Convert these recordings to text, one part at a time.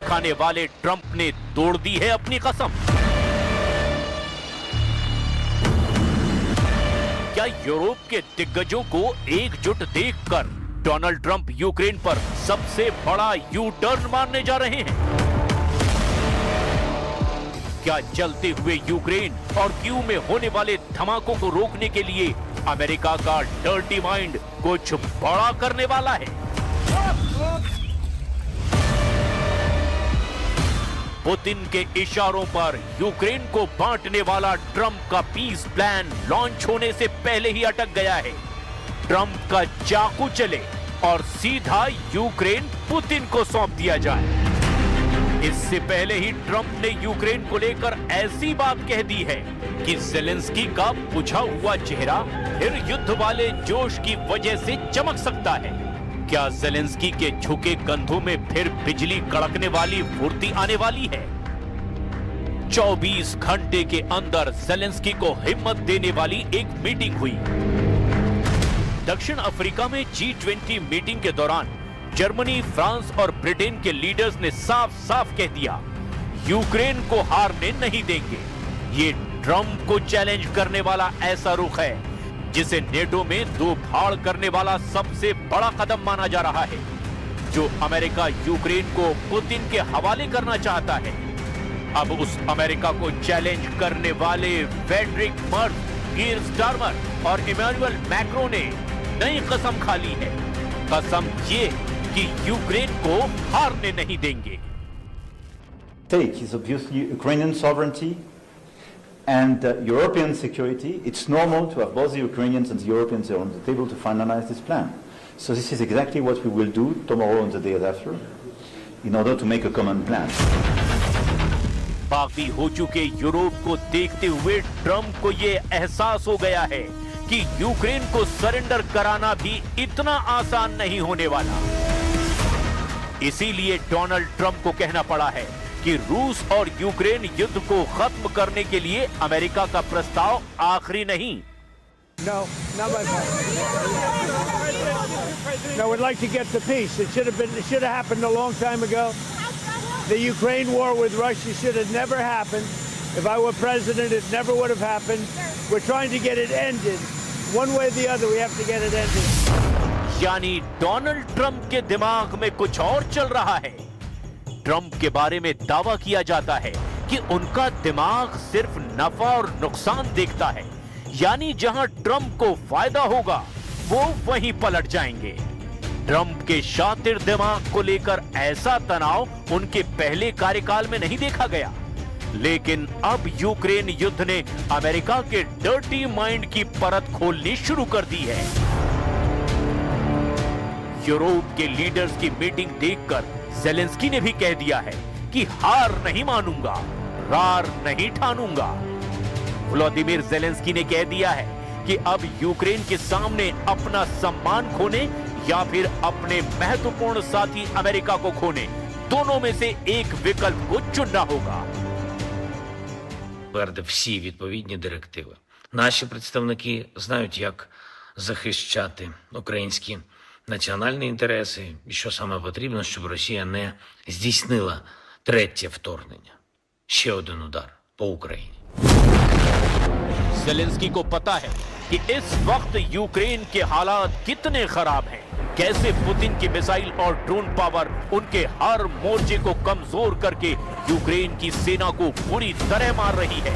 दिखाने वाले ट्रंप ने तोड़ दी है अपनी कसम। क्या यूरोप के दिग्गजों को एकजुट देखकर डोनाल्ड ट्रंप यूक्रेन पर सबसे बड़ा यू टर्न मारने जा रहे हैं? क्या जलते हुए यूक्रेन और कीव में होने वाले धमाकों को रोकने के लिए अमेरिका का डर्टी माइंड कुछ बड़ा करने वाला है? पुतिन के इशारों पर यूक्रेन को बांटने वाला ट्रंप का पीस प्लान लॉन्च होने से पहले ही अटक गया है। ट्रंप का चाकू चले और सीधा यूक्रेन पुतिन को सौंप दिया जाए। इससे पहले ही ट्रंप ने यूक्रेन को लेकर ऐसी बात कह दी है कि ज़ेलेंस्की का बुझा हुआ चेहरा फिर युद्ध वाले जोश की वजह से चमक सकता है। क्या ज़ेलेंस्की के झुके कंधों में फिर बिजली कड़कने वाली फुर्ती आने वाली है? 24 घंटे के अंदर ज़ेलेंस्की को हिम्मत देने वाली एक मीटिंग हुई। दक्षिण अफ्रीका में G20 मीटिंग के दौरान जर्मनी, फ्रांस और ब्रिटेन के लीडर्स ने साफ साफ कह दिया, यूक्रेन को हारने नहीं देंगे। ये ट्रंप को चैलेंज करने वाला ऐसा रुख है जिसे नेटो में दो फाड़ करने वाला सबसे बड़ा कदम माना जा रहा है। जो अमेरिका यूक्रेन को पुतिन के हवाले करना चाहता है, अब उस अमेरिका को चैलेंज करने वाले फ्रेडरिक मर्ज, कीर स्टारमर और इमैनुअल मैक्रो ने नई कसम खा ली है। कसम ये कि यूक्रेन को हारने नहीं देंगे। Stake is obviously Ukrainian sovereignty and European security. It's normal to have both the Ukrainians and the Europeans on the table to finalize this plan. So this is exactly what we will do tomorrow and the days after in order to make a common plan. बाकी हो चुके Europe को देखते हुए Trump को यह एहसास हो गया है कि यूक्रेन को सरेंडर कराना भी इतना आसान नहीं होने वाला। इसीलिए डोनाल्ड ट्रंप को कहना पड़ा है कि रूस और यूक्रेन युद्ध को खत्म करने के लिए अमेरिका का प्रस्ताव आखिरी नहीं। No, not my part. No, we'd like to get the peace. It should have happened a long time ago. The Ukraine war with Russia should have never happened. If I were president, it never would have happened. We're trying to get it ended. One way or the other, we have to get it ended. यानी Donald Trump के दिमाग में कुछ और चल रहा है। Trump के बारे में दावा किया जाता है कि उनका दिमाग सिर्फ नफा और नुकसान देखता है, यानी जहां ट्रंप को फायदा होगा वो वहीं पलट जाएंगे। ट्रंप के शातिर दिमाग को लेकर ऐसा तनाव उनके पहले कार्यकाल में नहीं देखा गया, लेकिन अब यूक्रेन युद्ध ने अमेरिका के डर्टी माइंड की परत खोलनी शुरू कर दी है। यूरोप के लीडर्स की मीटिंग देखकर ज़ेलेंस्की ने भी कह दिया है कि हार नहीं मानूंगा, रार नहीं ठानूंगा। व्लादिमीर ज़ेलेंस्की ने कह दिया है कि अब यूक्रेन के सामने अपना सम्मान खोने या फिर अपने महत्वपूर्ण साथी अमेरिका को खोने, दोनों में से एक विकल्प को चुनना होगा। Твердив всі відповідні директиви. Наші представники знають, як захищати українські національні інтереси і що саме потрібно, щоб Росія не здійснила третє вторгнення. Ще один удар по Україні. ज़ेलेंस्की को पता है कि इस वक्त यूक्रेन के हालात कितने खराब हैं, कैसे पुतिन की मिसाइल और ड्रोन पावर उनके हर मोर्चे को कमजोर करके यूक्रेन की सेना को बुरी तरह मार रही है।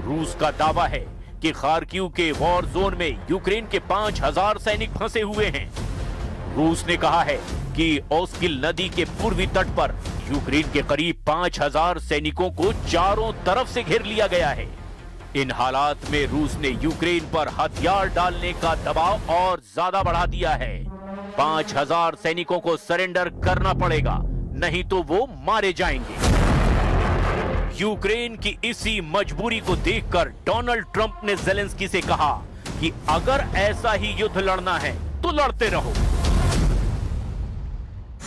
रूस का दावा है कि खार्किव के वॉर जोन में यूक्रेन के 5000 सैनिक फंसे हुए हैं। रूस ने कहा है कि ओस्किल नदी के पूर्वी तट पर यूक्रेन के करीब 5000 सैनिकों को चारों तरफ से घेर लिया गया है। इन हालात में रूस ने यूक्रेन पर हथियार डालने का दबाव और ज्यादा बढ़ा दिया है। 5000 सैनिकों को सरेंडर करना पड़ेगा, नहीं तो वो मारे जाएंगे। यूक्रेन की इसी मजबूरी को देखकर डोनाल्ड ट्रंप ने ज़ेलेंस्की से कहा कि अगर ऐसा ही युद्ध लड़ना है तो लड़ते रहो।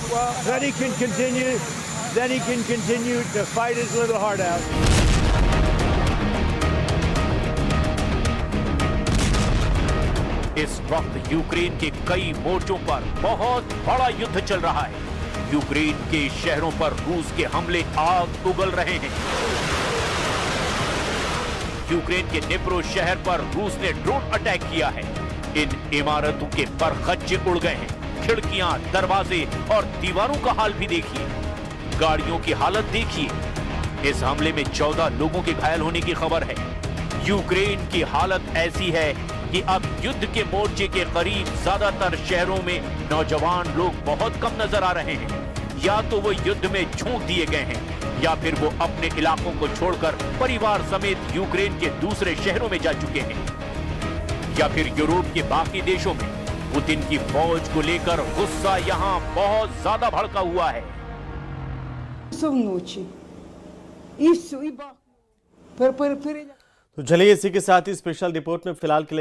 Well, then he can continue to fight his little heart out. इस वक्त यूक्रेन के कई मोर्चों पर बहुत बड़ा युद्ध चल रहा है। यूक्रेन के शहरों पर रूस के हमले आग उगल रहे हैं। यूक्रेन के निप्रो शहर पर रूस ने ड्रोन अटैक किया है। इन इमारतों के परखच्चे उड़ गए हैं। खिड़कियां, दरवाजे और दीवारों का हाल भी देखिए। गाड़ियों की हालत देखिए। इस हमले में 14 लोगों के घायल होने की खबर है। यूक्रेन की हालत ऐसी है कि अब युद्ध के मोर्चे के करीब ज्यादातर शहरों में नौजवान लोग बहुत कम नजर आ रहे हैं। या तो वो युद्ध में झोंक दिए गए हैं या फिर वो अपने इलाकों को छोड़कर परिवार समेत यूक्रेन के दूसरे शहरों में जा चुके हैं, या फिर यूरोप के बाकी देशों में। पुतिन की फौज को लेकर गुस्सा यहां बहुत ज्यादा भड़का हुआ है। Вночі. І все, і бах. तो चलिए इसी के साथ ही स्पेशल रिपोर्ट में फिलहाल के लिए